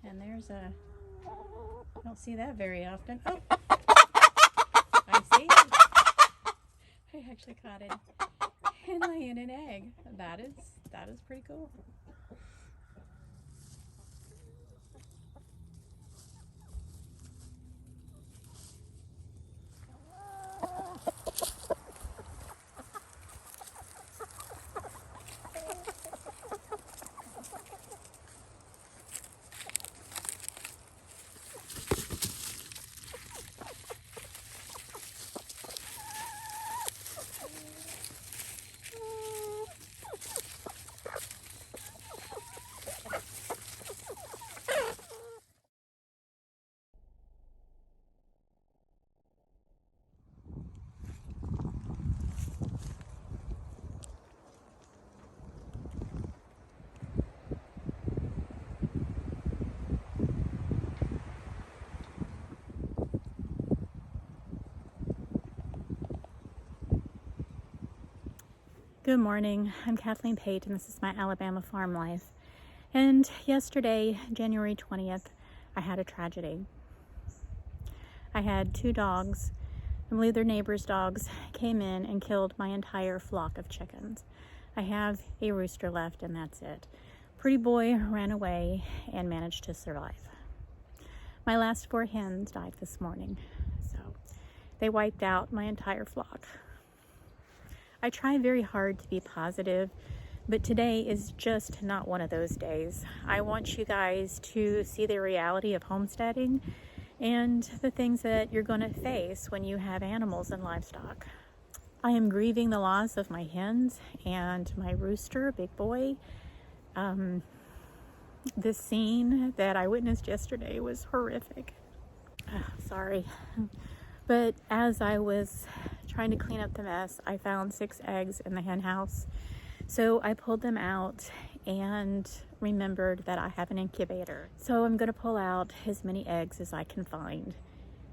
And there's a, I don't see that very often. Oh, I see it. I actually caught it and laying an egg. That is pretty cool. Good morning. I'm Kathleen Pate, and this is my Alabama farm life. And yesterday, January 20th, I had a tragedy. I had two dogs, I believe they're neighbors' dogs, came in and killed my entire flock of chickens. I have a rooster left, and that's it. Pretty boy ran away and managed to survive. My last 4 hens died this morning, so they wiped out my entire flock. I try very hard to be positive, but today is just not one of those days. I want you guys to see the reality of homesteading and the things that you're going to face when you have animals and livestock. I am grieving the loss of my hens and my rooster, big boy. This scene that I witnessed yesterday was horrific. Sorry. But as I was trying to clean up the mess, I found 6 eggs in the hen house. So I pulled them out and remembered that I have an incubator. So I'm going to pull out as many eggs as I can find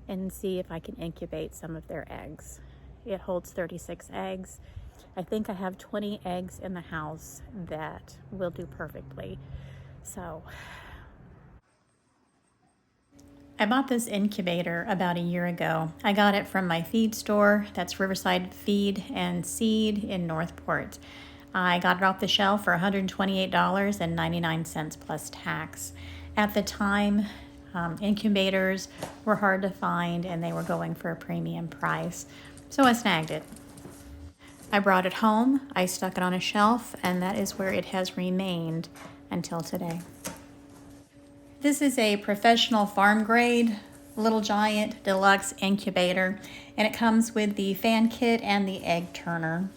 and see if I can incubate some of their eggs. It holds 36 eggs. I think I have 20 eggs in the house that will do perfectly. So I bought this incubator about a year ago. I got it from my feed store. That's Riverside Feed and Seed in Northport. I got it off the shelf for $128.99 plus tax. At the time, incubators were hard to find and they were going for a premium price. So I snagged it. I brought it home, I stuck it on a shelf, and that is where it has remained until today. This is a professional farm grade Little Giant Deluxe incubator, and it comes with the fan kit and the egg turner.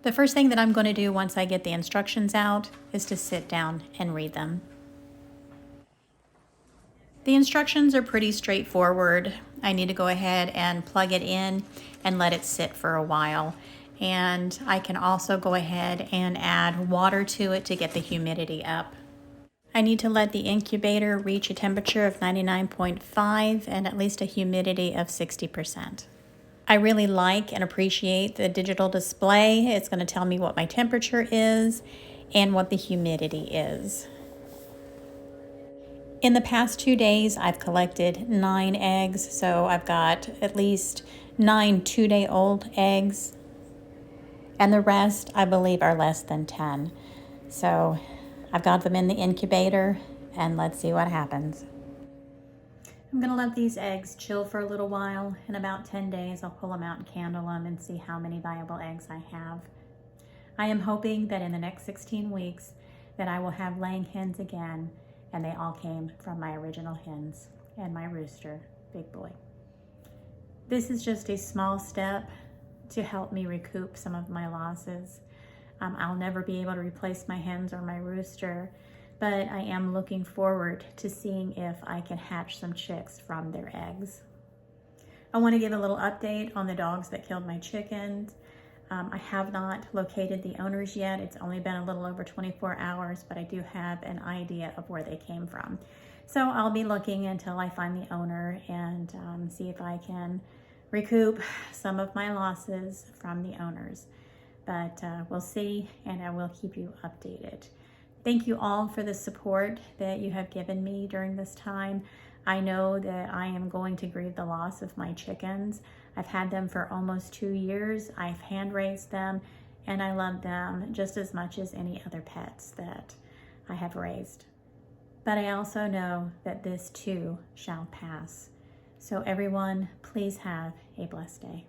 The first thing that I'm going to do once I get the instructions out is to sit down and read them. The instructions are pretty straightforward. I need to go ahead and plug it in and let it sit for a while. And I can also go ahead and add water to it to get the humidity up. I need to let the incubator reach a temperature of 99.5 and at least a humidity of 60%. I really like and appreciate the digital display. It's going to tell me what my temperature is and what the humidity is. In the past 2 days, I've collected 9 eggs, so I've got at least 9 2-day-old eggs, and the rest, I believe, are less than 10. So I've got them in the incubator, and let's see what happens. I'm going to let these eggs chill for a little while. In about 10 days, I'll pull them out and candle them and see how many viable eggs I have. I am hoping that in the next 16 weeks that I will have laying hens again, and they all came from my original hens and my rooster, Big Boy. This is just a small step to help me recoup some of my losses. I'll never be able to replace my hens or my rooster, but I am looking forward to seeing if I can hatch some chicks from their eggs. I want to give a little update on the dogs that killed my chickens. I have not located the owners yet. It's only been a little over 24 hours, but I do have an idea of where they came from. So I'll be looking until I find the owner and see if I can recoup some of my losses from the owners. But we'll see, and I will keep you updated. Thank you all for the support that you have given me during this time. I know that I am going to grieve the loss of my chickens. I've had them for almost 2 years. I've hand raised them, and I love them just as much as any other pets that I have raised. But I also know that this too shall pass. So everyone, please have a blessed day.